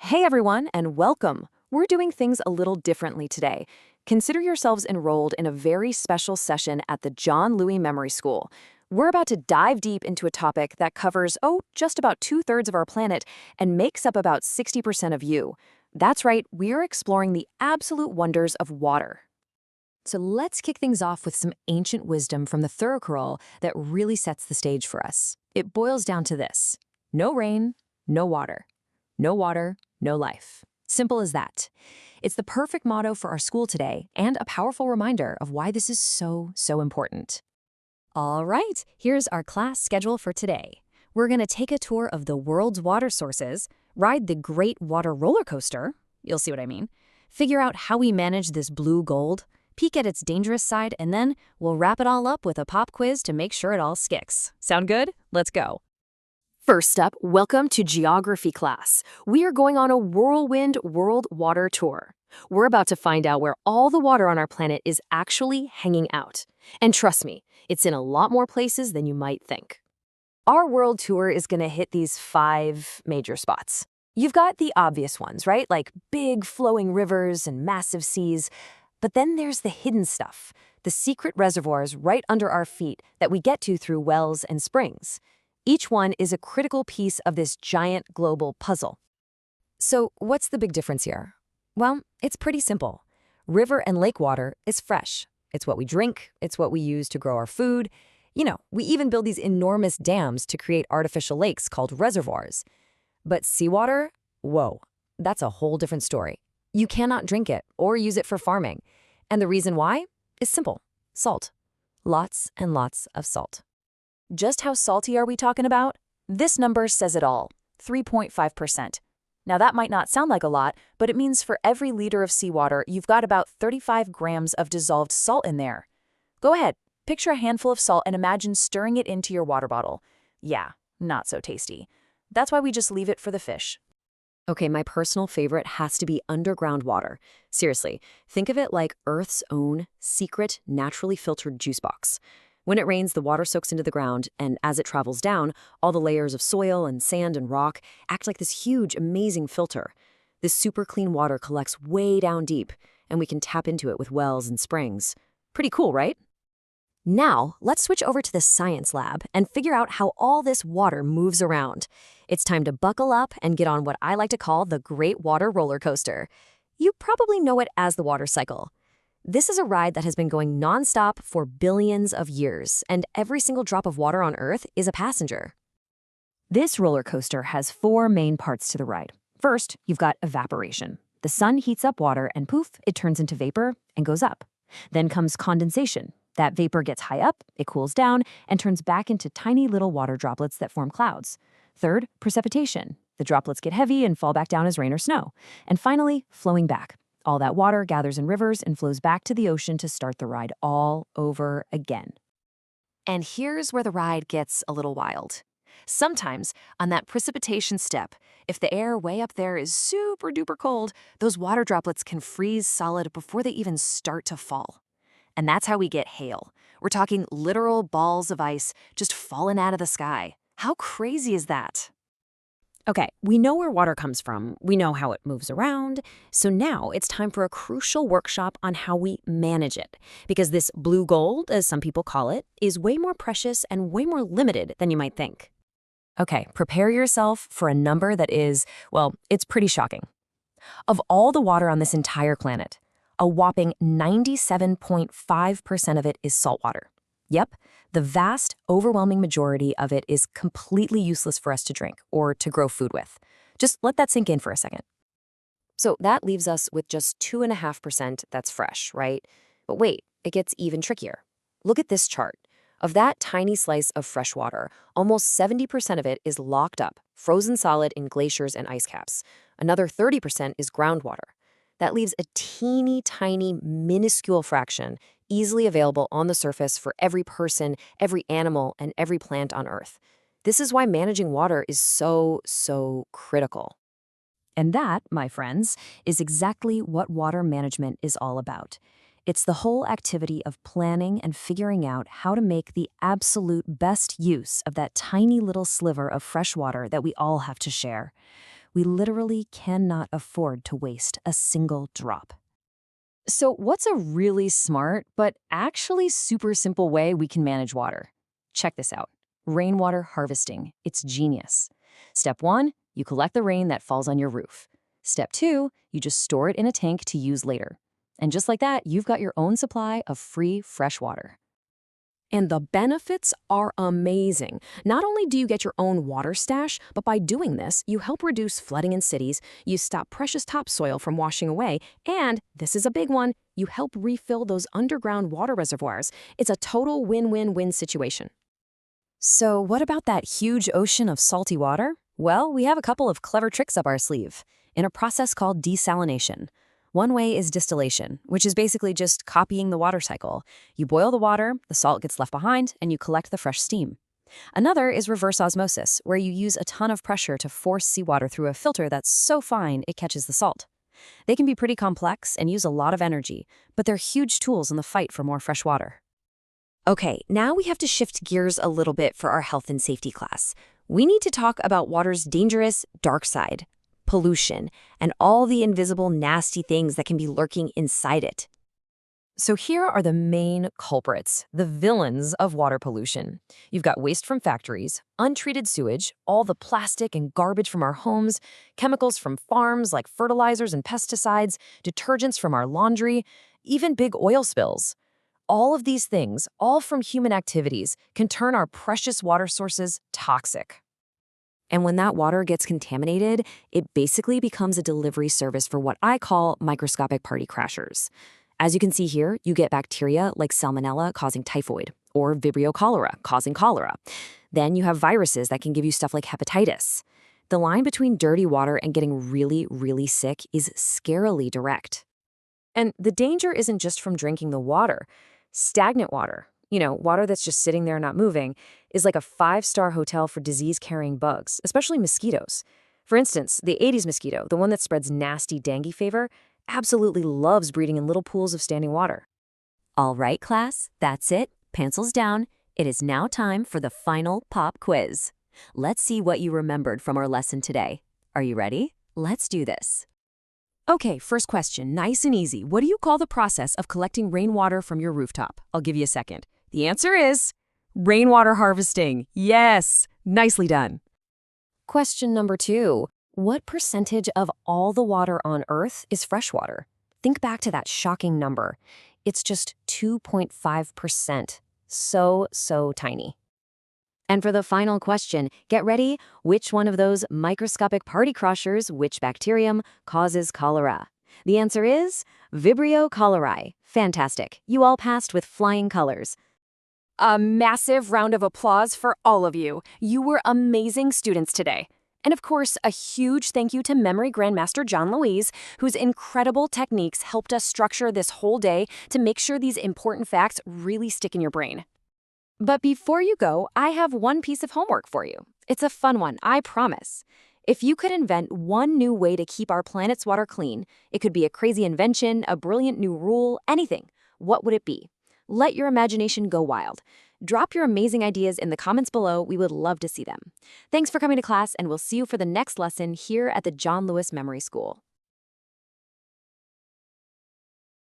Hey everyone, and welcome. We're doing things a little differently today. Consider yourselves enrolled in a very special session at the John Louis Memory School. We're about to dive deep into a topic that covers, just about 2/3 of our planet and makes up about 60% of you. That's right, we're exploring the absolute wonders of water. So let's kick things off with some ancient wisdom from the Thoroughcrowl that really sets the stage for us. It boils down to this: no rain, no water. No water, no life. Simple as that. It's the perfect motto for our school today and a powerful reminder of why this is so important. All right, here's our class schedule for today. We're going to take a tour of the world's water sources, ride the Great Water Roller Coaster, you'll see what I mean, figure out how we manage this blue gold, peek at its dangerous side, and then we'll wrap it all up with a pop quiz to make sure it all sticks. Sound good? Let's go. First up, welcome to geography class. We are going on a whirlwind world water tour. We're about to find out where all the water on our planet is actually hanging out. And trust me, it's in a lot more places than you might think. Our world tour is going to hit these 5 major spots. You've got the obvious ones, right? Like big flowing rivers and massive seas. But then there's the hidden stuff, the secret reservoirs right under our feet that we get to through wells and springs. Each one is a critical piece of this giant global puzzle. So what's the big difference here? Well, it's pretty simple. River and lake water is fresh. It's what we drink. It's what we use to grow our food. We even build these enormous dams to create artificial lakes called reservoirs. But seawater? Whoa, that's a whole different story. You cannot drink it or use it for farming. And the reason why is simple: salt. Lots and lots of salt. Just how salty are we talking about? This number says it all: 3.5%. Now that might not sound like a lot, but it means for every liter of seawater, you've got about 35 grams of dissolved salt in there. Go ahead, picture a handful of salt and imagine stirring it into your water bottle. Yeah, not so tasty. That's why we just leave it for the fish. Okay, my personal favorite has to be underground water. Seriously, think of it like Earth's own secret, naturally filtered juice box. When it rains, the water soaks into the ground, and as it travels down, all the layers of soil and sand and rock act like this huge, amazing filter. This super clean water collects way down deep, and we can tap into it with wells and springs. Pretty cool, right? Now, let's switch over to the science lab and figure out how all this water moves around. It's time to buckle up and get on what I like to call the Great Water Roller Coaster. You probably know it as the water cycle. This is a ride that has been going nonstop for billions of years, and every single drop of water on Earth is a passenger. This roller coaster has 4 main parts to the ride. First, you've got evaporation. The sun heats up water and poof, it turns into vapor and goes up. Then comes condensation. That vapor gets high up, it cools down, and turns back into tiny little water droplets that form clouds. Third, precipitation. The droplets get heavy and fall back down as rain or snow. And finally, flowing back. All that water gathers in rivers and flows back to the ocean to start the ride all over again. And here's where the ride gets a little wild. Sometimes, on that precipitation step, if the air way up there is super duper cold, those water droplets can freeze solid before they even start to fall. And that's how we get hail. We're talking literal balls of ice just falling out of the sky. How crazy is that? Okay, we know where water comes from, we know how it moves around, so now it's time for a crucial workshop on how we manage it. Because this blue gold, as some people call it, is way more precious and way more limited than you might think. Okay, prepare yourself for a number that is, it's pretty shocking. Of all the water on this entire planet, a whopping 97.5% of it is saltwater. Yep, the vast, overwhelming majority of it is completely useless for us to drink or to grow food with. Just let that sink in for a second. So that leaves us with just 2.5% that's fresh, right? But wait, it gets even trickier. Look at this chart. Of that tiny slice of fresh water, almost 70% of it is locked up, frozen solid in glaciers and ice caps. Another 30% is groundwater. That leaves a teeny tiny, minuscule fraction easily available on the surface for every person, every animal, and every plant on Earth. This is why managing water is so critical. And that, my friends, is exactly what water management is all about. It's the whole activity of planning and figuring out how to make the absolute best use of that tiny little sliver of fresh water that we all have to share. We literally cannot afford to waste a single drop. So, what's a really smart, but actually super simple way we can manage water? Check this out. Rainwater harvesting. It's genius. Step 1, you collect the rain that falls on your roof. Step 2, you just store it in a tank to use later. And just like that, you've got your own supply of free, fresh water. And the benefits are amazing. Not only do you get your own water stash, but by doing this, you help reduce flooding in cities, you stop precious topsoil from washing away, and, this is a big one, you help refill those underground water reservoirs. It's a total win-win-win situation. So what about that huge ocean of salty water? Well, we have a couple of clever tricks up our sleeve in a process called desalination. One way is distillation, which is basically just copying the water cycle. You boil the water, the salt gets left behind, and you collect the fresh steam. Another is reverse osmosis, where you use a ton of pressure to force seawater through a filter that's so fine it catches the salt. They can be pretty complex and use a lot of energy, but they're huge tools in the fight for more fresh water. Okay, now we have to shift gears a little bit for our health and safety class. We need to talk about water's dangerous dark side, pollution, and all the invisible nasty things that can be lurking inside it. So here are the main culprits, the villains of water pollution. You've got waste from factories, untreated sewage, all the plastic and garbage from our homes, chemicals from farms like fertilizers and pesticides, detergents from our laundry, even big oil spills. All of these things, all from human activities, can turn our precious water sources toxic. And when that water gets contaminated, it basically becomes a delivery service for what I call microscopic party crashers. As you can see here, you get bacteria like Salmonella causing typhoid, or Vibrio cholera causing cholera. Then you have viruses that can give you stuff like hepatitis. The line between dirty water and getting really, really sick is scarily direct. And the danger isn't just from drinking the water. Stagnant water, water that's just sitting there not moving, is like a 5-star hotel for disease-carrying bugs, especially mosquitoes. For instance, the Aedes mosquito, the one that spreads nasty dengue fever, absolutely loves breeding in little pools of standing water. All right, class, that's it. Pencils down. It is now time for the final pop quiz. Let's see what you remembered from our lesson today. Are you ready? Let's do this. Okay, first question, nice and easy. What do you call the process of collecting rainwater from your rooftop? I'll give you a second. The answer is rainwater harvesting. Yes, nicely done. Question number 2. What percentage of all the water on Earth is freshwater? Think back to that shocking number. It's just 2.5%. So tiny. And for the final question, get ready. Which one of those microscopic party crushers, which bacterium, causes cholera? The answer is Vibrio cholerae. Fantastic. You all passed with flying colors. A massive round of applause for all of you. You were amazing students today. And of course, a huge thank you to Memory Grandmaster John Louise, whose incredible techniques helped us structure this whole day to make sure these important facts really stick in your brain. But before you go, I have one piece of homework for you. It's a fun one, I promise. If you could invent one new way to keep our planet's water clean, it could be a crazy invention, a brilliant new rule, anything. What would it be? Let your imagination go wild. Drop your amazing ideas in the comments below. We would love to see them. Thanks for coming to class, and we'll see you for the next lesson here at the John Lewis Memory School.